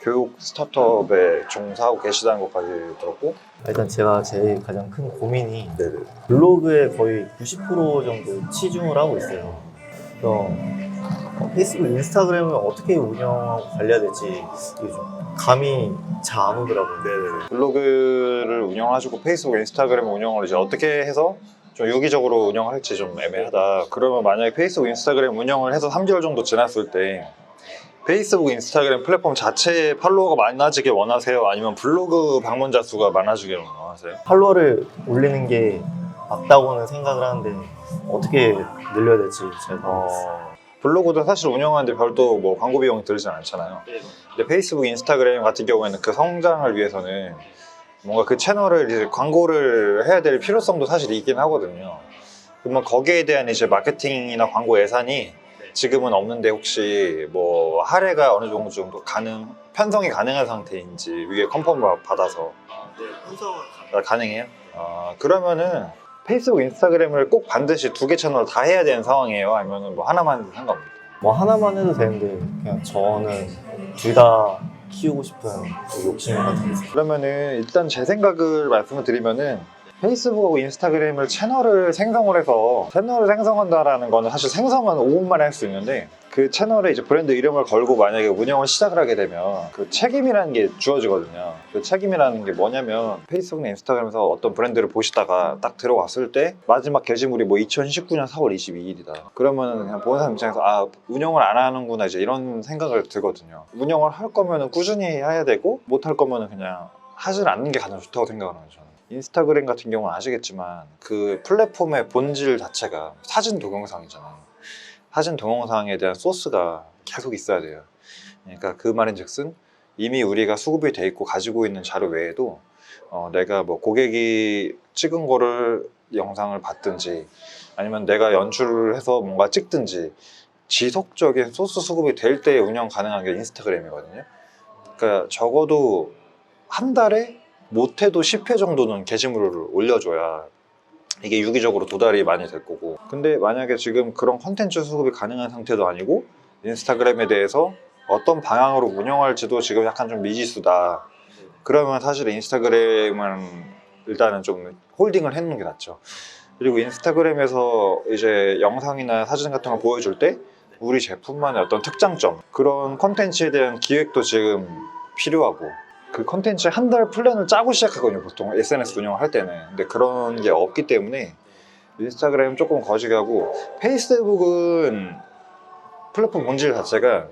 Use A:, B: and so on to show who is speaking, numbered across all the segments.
A: 교육 스타트업에 종사하고 계시다는 것까지 들었고.
B: 일단 제가 제일 가장 큰 고민이
A: 네네.
B: 블로그에 거의 90% 정도 치중을 하고 있어요. 그래서 페이스북, 인스타그램을 어떻게 운영하고 관리해야 될지 이게 좀 감이 잘 안 오더라고요.
A: 네네. 블로그를 운영하시고 페이스북, 인스타그램 운영을 이제 어떻게 해서 좀 유기적으로 운영할지 좀 애매하다. 그러면 만약에 페이스북, 인스타그램 운영을 해서 3개월 정도 지났을 때 페이스북, 인스타그램 플랫폼 자체에 팔로워가 많아지길 원하세요? 아니면 블로그 방문자 수가 많아지길 원하세요?
B: 팔로워를 올리는 게 맞다고는 생각을 하는데 어떻게 늘려야 될지 잘 모르겠어요.
A: 블로그도 사실 운영하는데 별도 뭐 광고 비용이 들진 않잖아요. 근데 페이스북, 인스타그램 같은 경우에는 그 성장을 위해서는 뭔가 그 채널을 이제 광고를 해야 될 필요성도 사실 있긴 하거든요. 그러면 거기에 대한 이제 마케팅이나 광고 예산이 지금은 없는데 혹시 뭐 할애가 어느 정도 편성이 가능한 상태인지 위에 컨펌을 받아서 가능해요? 그러면은 페이스북, 인스타그램을 꼭 반드시 2개 채널 다 해야 되는 상황이에요? 아니면 뭐 하나만 해도 상관없나요?
B: 뭐 하나만 해도 되는데 그냥 저는 둘 다 키우고 싶은 욕심 같은 게 있어요.
A: 그러면은 일단 제 생각을 말씀을 드리면은 페이스북하고 인스타그램을 채널을 생성한다라는 거는 사실 생성은 5분 만에 할 수 있는데 그 채널에 이제 브랜드 이름을 걸고 만약에 운영을 시작을 하게 되면 그 책임이라는 게 주어지거든요. 그 책임이라는 게 뭐냐면 페이스북이나 인스타그램에서 어떤 브랜드를 보시다가 딱 들어왔을 때 마지막 게시물이 뭐 2019년 4월 22일이다. 그러면 그냥 보는 사람 입장에서 아, 운영을 안 하는구나 이제 이런 생각을 들거든요. 운영을 할 거면은 꾸준히 해야 되고 못 할 거면은 그냥 하질 않는 게 가장 좋다고 생각을 하는 저는. 인스타그램 같은 경우는 아시겠지만 그 플랫폼의 본질 자체가 사진 동영상이잖아요. 사진 동영상에 대한 소스가 계속 있어야 돼요. 그러니까 그 말인즉슨 이미 우리가 수급이 돼 있고 가지고 있는 자료 외에도 내가 뭐 고객이 찍은 거를 영상을 봤든지 아니면 내가 연출을 해서 뭔가 찍든지 지속적인 소스 수급이 될 때 운영 가능한 게 인스타그램이거든요. 그러니까 적어도 한 달에 못해도 10회 정도는 게시물을 올려줘야 이게 유기적으로 도달이 많이 될 거고. 근데 만약에 지금 그런 컨텐츠 수급이 가능한 상태도 아니고 인스타그램에 대해서 어떤 방향으로 운영할지도 지금 약간 좀 미지수다. 그러면 사실 인스타그램은 일단은 좀 홀딩을 해놓는 게 낫죠. 그리고 인스타그램에서 이제 영상이나 사진 같은 걸 보여줄 때 우리 제품만의 어떤 특장점, 그런 컨텐츠에 대한 기획도 지금 필요하고, 그 컨텐츠 한 달 플랜을 짜고 시작하거든요, 보통 SNS 운영을 할 때는. 근데 그런 게 없기 때문에 인스타그램 조금 거시기하고, 페이스북은 플랫폼 본질 자체가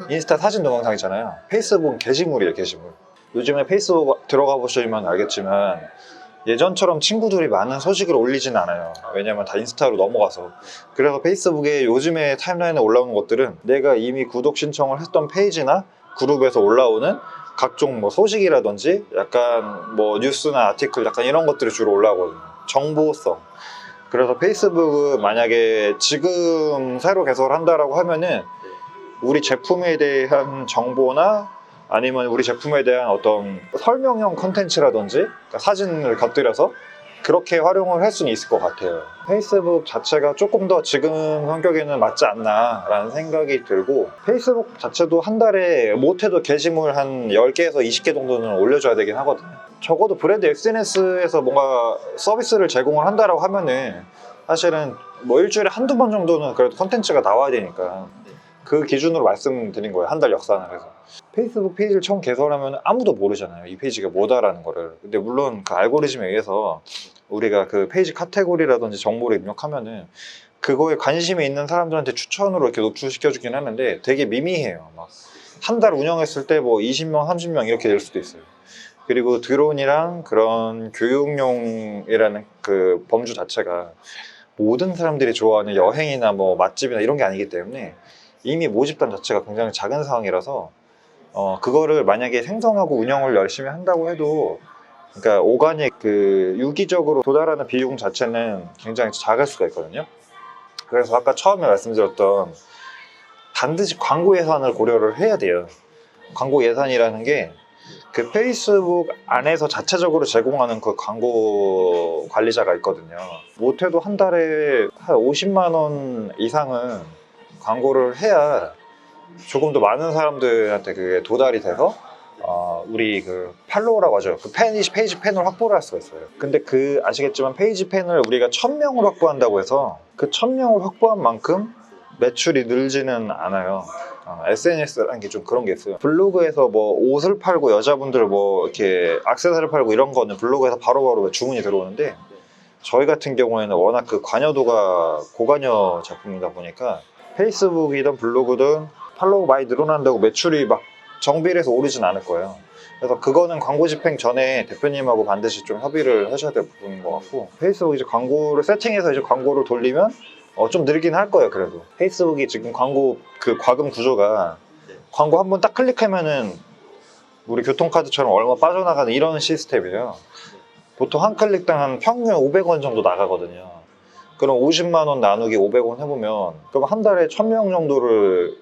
A: 인스타 사진 동영상이잖아요. 페이스북은 게시물이에요, 게시물. 요즘에 페이스북 들어가 보시면 알겠지만 예전처럼 친구들이 많은 소식을 올리진 않아요. 왜냐면 다 인스타로 넘어가서. 그래서 페이스북에 요즘에 타임라인에 올라오는 것들은 내가 이미 구독 신청을 했던 페이지나 그룹에서 올라오는 각종 뭐 소식이라든지 약간 뭐 뉴스나 아티클 약간 이런 것들이 주로 올라오거든요. 정보성. 그래서 페이스북은 만약에 지금 새로 개설한다라고 하면은 우리 제품에 대한 정보나 아니면 우리 제품에 대한 어떤 설명형 컨텐츠라든지 그러니까 사진을 곁들여서 그렇게 활용을 할 수는 있을 것 같아요. 페이스북 자체가 조금 더 지금 성격에는 맞지 않나 라는 생각이 들고, 페이스북 자체도 한 달에 못해도 게시물 한 10개에서 20개 정도는 올려줘야 되긴 하거든요. 적어도 브랜드 SNS에서 뭔가 서비스를 제공을 한다라고 하면은 사실은 뭐 일주일에 한두 번 정도는 그래도 컨텐츠가 나와야 되니까 그 기준으로 말씀드린 거예요. 한 달 역산을 해서. 페이스북 페이지를 처음 개설하면 아무도 모르잖아요, 이 페이지가 뭐다라는 거를. 근데 물론 그 알고리즘에 의해서 우리가 그 페이지 카테고리라든지 정보를 입력하면은 그거에 관심이 있는 사람들한테 추천으로 이렇게 노출시켜 주긴 하는데 되게 미미해요. 막 한 달 운영했을 때 뭐 20명, 30명 이렇게 될 수도 있어요. 그리고 드론이랑 그런 교육용이라는 그 범주 자체가 모든 사람들이 좋아하는 여행이나 뭐 맛집이나 이런 게 아니기 때문에 이미 모집단 자체가 굉장히 작은 상황이라서 그거를 만약에 생성하고 운영을 열심히 한다고 해도, 그러니까 오가닉 그 유기적으로 도달하는 비용 자체는 굉장히 작을 수가 있거든요. 그래서 아까 처음에 말씀드렸던 반드시 광고 예산을 고려를 해야 돼요. 광고 예산이라는 게 그 페이스북 안에서 자체적으로 제공하는 그 광고 관리자가 있거든요. 못해도 한 달에 한 50만 원 이상은 광고를 해야 조금 더 많은 사람들한테 그게 도달이 돼서 우리 그 팔로워라고 하죠. 그 페이지 팬을 확보를 할 수가 있어요. 근데 그 아시겠지만 페이지 팬을 우리가 1000명을 확보한다고 해서 그 1000명을 확보한 만큼 매출이 늘지는 않아요. SNS라는 게 좀 그런 게 있어요. 블로그에서 뭐 옷을 팔고 여자분들 뭐 이렇게 액세서리를 팔고 이런 거는 블로그에서 바로바로 주문이 들어오는데 저희 같은 경우에는 워낙 그 관여도가 고관여 작품이다 보니까 페이스북이든 블로그든 팔로우 많이 늘어난다고 매출이 막 정비례해서 오르진 않을 거예요. 그래서 그거는 광고 집행 전에 대표님하고 반드시 좀 협의를 하셔야 될 부분인 것 같고 페이스북 이제 광고를 세팅해서 이제 광고를 돌리면 좀 늘긴 할 거예요. 그래도 페이스북이 지금 광고 그 과금 구조가 광고 한 번 딱 클릭하면은 우리 교통카드처럼 얼마 빠져나가는 이런 시스템이에요. 보통 한 클릭당 한 평균 500원 정도 나가거든요. 그럼 50만 원 나누기 500원 해보면 그럼 한 달에 1000명 정도를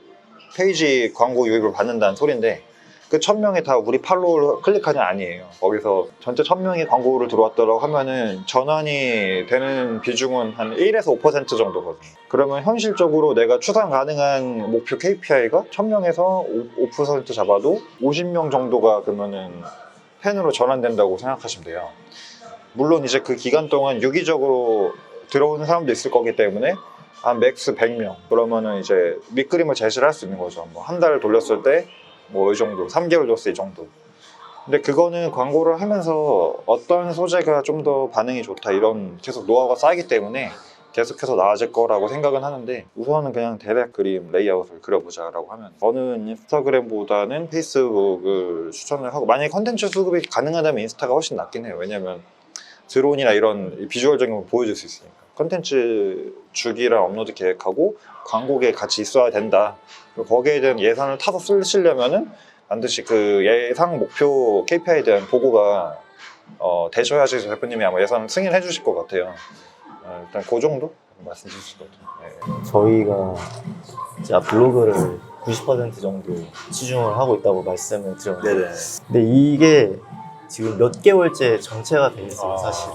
A: 페이지 광고 유입을 받는다는 소린데 그 1000명이 다 우리 팔로우를 클릭하냐 아니에요. 거기서 전체 1000명이 광고를 들어왔다고 하면은 전환이 되는 비중은 한 1에서 5% 정도거든요. 그러면 현실적으로 내가 추산 가능한 목표 KPI가 1000명에서 5% 잡아도 50명 정도가 그러면은 팬으로 전환된다고 생각하시면 돼요. 물론 이제 그 기간 동안 유기적으로 들어오는 사람도 있을 거기 때문에 한 맥스 100명 그러면은 이제 밑그림을 제시를 할 수 있는 거죠. 뭐 한 달을 돌렸을 때 뭐 이 정도, 3개월 줬을 때 이 정도. 근데 그거는 광고를 하면서 어떤 소재가 좀 더 반응이 좋다 이런 계속 노하우가 쌓이기 때문에 계속해서 나아질 거라고 생각은 하는데 우선은 그냥 대략 그림 레이아웃을 그려보자라고 하면 저는 인스타그램보다는 페이스북을 추천을 하고 만약에 컨텐츠 수급이 가능하다면 인스타가 훨씬 낫긴 해요. 왜냐면 드론이나 이런 비주얼적인 걸 보여줄 수 있으니까 컨텐츠 주기랑 업로드 계획하고 광고 계획 같이 있어야 된다. 거기에 대한 예산을 타서 쓰시려면은 반드시 그 예상 목표 KPI에 대한 보고가 되셔야지 대표님이 아마 예산을 승인해 주실 것 같아요. 일단 그 정도 말씀드릴 수 있거든요. 네.
B: 저희가 제가 블로그를 90% 정도 치중을 하고 있다고 말씀을 드렸는데
A: 네네.
B: 근데 이게 지금 몇 개월째 정체가 돼 있어요, 사실.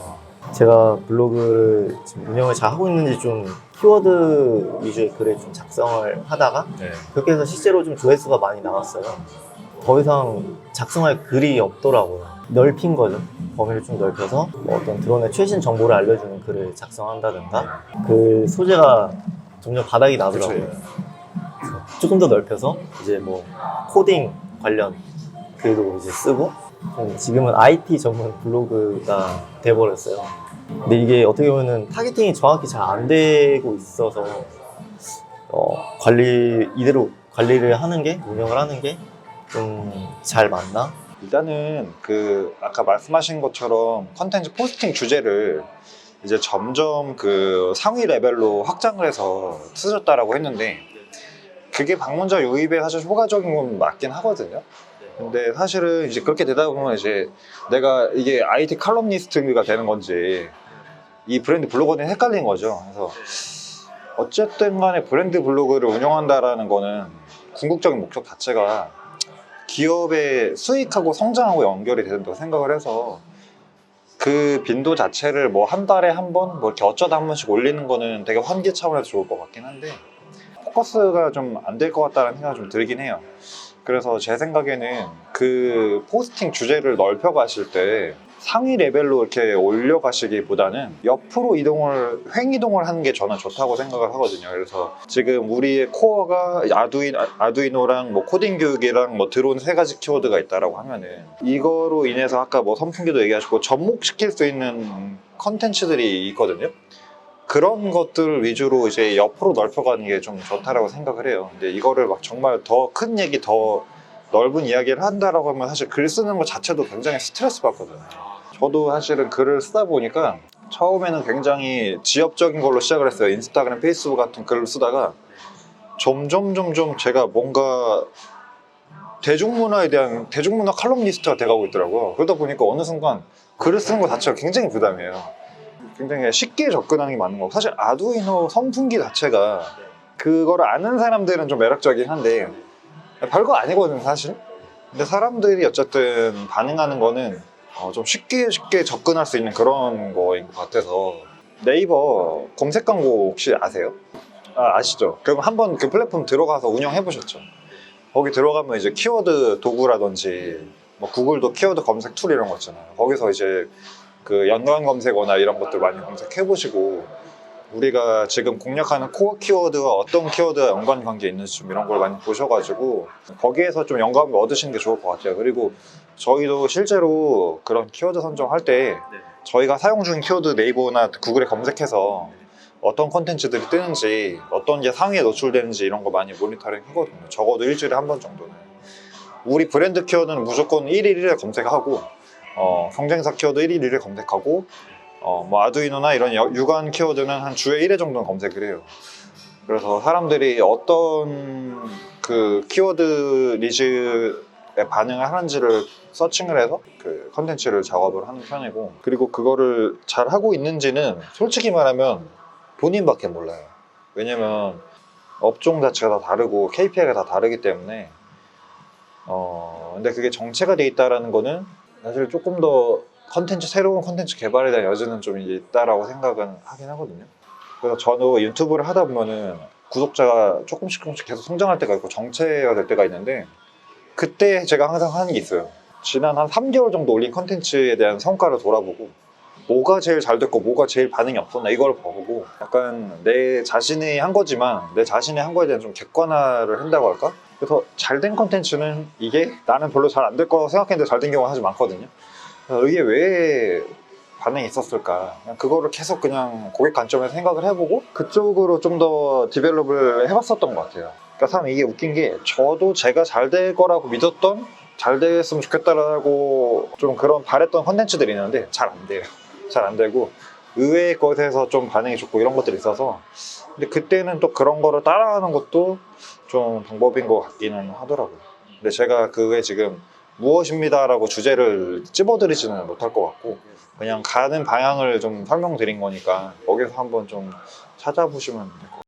B: 제가 블로그를 지금 운영을 잘 하고 있는지 좀 키워드 위주의 글을 좀 작성을 하다가
A: 네.
B: 그렇게 해서 실제로 좀 조회수가 많이 나왔어요. 더 이상 작성할 글이 없더라고요. 넓힌 거죠. 범위를 좀 넓혀서 뭐 어떤 드론의 최신 정보를 알려주는 글을 작성한다든가 그 소재가 점점 바닥이 나더라고요.
A: 그쵸.
B: 그래서 조금 더 넓혀서 이제 뭐 코딩 관련 글도 이제 쓰고 지금은 IT 전문 블로그가 돼버렸어요. 근데 이게 어떻게 보면은 타겟팅이 정확히 잘 안 되고 있어서 이대로 관리를 하는 게 운영을 하는 게 좀 잘 맞나?
A: 일단은 그 아까 말씀하신 것처럼 컨텐츠 포스팅 주제를 이제 점점 그 상위 레벨로 확장을 해서 쓰셨다라고 했는데 그게 방문자 유입에 사실 효과적인 건 맞긴 하거든요. 근데 사실은 이제 그렇게 되다 보면 이제 내가 이게 IT 칼럼니스트가 되는 건지 이 브랜드 블로거는 헷갈린 거죠. 그래서 어쨌든 간에 브랜드 블로그를 운영한다라는 거는 궁극적인 목적 자체가 기업의 수익하고 성장하고 연결이 된다고 생각을 해서 그 빈도 자체를 뭐 한 달에 한 번, 뭐 이렇게 어쩌다 한 번씩 올리는 거는 되게 환기 차원에서 좋을 것 같긴 한데 포커스가 좀 안 될 것 같다는 생각이 좀 들긴 해요. 그래서 제 생각에는 그 포스팅 주제를 넓혀 가실 때 상위 레벨로 이렇게 올려가시기보다는 옆으로 횡이동을 하는 게 저는 좋다고 생각을 하거든요. 그래서 지금 우리의 코어가 아두이노랑 뭐 코딩 교육이랑 뭐 드론 3가지 키워드가 있다라고 하면은 이거로 인해서 아까 뭐 선풍기도 얘기하시고 접목시킬 수 있는 컨텐츠들이 있거든요. 그런 것들 위주로 이제 옆으로 넓혀가는 게 좀 좋다라고 생각을 해요. 근데 이거를 막 정말 더 큰 얘기, 더 넓은 이야기를 한다라고 하면 사실 글 쓰는 것 자체도 굉장히 스트레스 받거든요. 저도 사실은 글을 쓰다 보니까 처음에는 굉장히 지엽적인 걸로 시작을 했어요. 인스타그램, 페이스북 같은 글을 쓰다가 점점 제가 뭔가 대중문화 칼럼니스트가 돼가고 있더라고요. 그러다 보니까 어느 순간 글을 쓰는 것 자체가 굉장히 부담이에요. 굉장히 쉽게 접근하는 게 맞는 거고 사실 아두이노 선풍기 자체가 그거를 아는 사람들은 좀 매력적이긴 한데 별거 아니거든 사실. 근데 사람들이 어쨌든 반응하는 거는 좀 쉽게 접근할 수 있는 그런 거인 것 같아서 네이버 검색 광고 혹시 아세요? 아시죠? 그럼 한번 그 플랫폼 들어가서 운영해 보셨죠? 거기 들어가면 이제 키워드 도구라든지 뭐 구글도 키워드 검색 툴 이런 거 있잖아요. 거기서 이제 그 연관 검색어나 이런 것들 많이 검색해 보시고 우리가 지금 공략하는 코어 키워드와 어떤 키워드와 연관 관계 있는지 좀 이런 걸 많이 보셔가지고 거기에서 좀 영감을 얻으시는 게 좋을 것 같아요. 그리고 저희도 실제로 그런 키워드 선정할 때 저희가 사용 중인 키워드 네이버나 구글에 검색해서 어떤 콘텐츠들이 뜨는지 어떤 게 상위에 노출되는지 이런 거 많이 모니터링 하거든요. 적어도 일주일에 한 번 정도는. 우리 브랜드 키워드는 무조건 1일 1회 검색하고 경쟁사 키워드 1일 1회 검색하고 뭐 아두이노나 이런 유관 키워드는 한 주에 1회 정도는 검색을 해요. 그래서 사람들이 어떤 그 키워드 니즈에 반응을 하는지를 서칭을 해서 그 컨텐츠를 작업을 하는 편이고, 그리고 그거를 잘 하고 있는지는 솔직히 말하면 본인밖에 몰라요. 왜냐면 업종 자체가 다 다르고 KPI가 다 다르기 때문에 근데 그게 정체가 돼 있다라는 거는 사실 조금 더 새로운 컨텐츠 개발에 대한 여지는 좀 있다라고 생각은 하긴 하거든요. 그래서 저도 유튜브를 하다 보면은 구독자가 조금씩 계속 성장할 때가 있고 정체가 될 때가 있는데, 그때 제가 항상 하는 게 있어요. 지난 한 3개월 정도 올린 컨텐츠에 대한 성과를 돌아보고 뭐가 제일 잘 됐고 뭐가 제일 반응이 없었나 이걸 보고 약간 내 자신이 한 거지만 내 자신이 한 거에 대한 좀 객관화를 한다고 할까? 그래서 잘 된 컨텐츠는 이게 나는 별로 잘 안 될 거라고 생각했는데 잘 된 경우가 사실 많거든요. 그래서 이게 왜 반응이 있었을까? 그냥 그거를 계속 그냥 고객 관점에서 생각을 해보고 그쪽으로 좀 더 디벨롭을 해봤었던 것 같아요. 그러니까 참 이게 웃긴 게 저도 제가 잘 될 거라고 믿었던, 잘 됐으면 좋겠다라고 좀 그런 바랬던 컨텐츠들이 있는데 잘 안 돼요. 잘 안 되고 의외의 것에서 좀 반응이 좋고 이런 것들이 있어서, 근데 그때는 또 그런 거를 따라하는 것도 좀 방법인 것 같기는 하더라고요. 근데 제가 그게 지금 무엇입니다라고 주제를 찝어드리지는 못할 것 같고 그냥 가는 방향을 좀 설명드린 거니까 거기서 한번 좀 찾아보시면 될 것 같아요.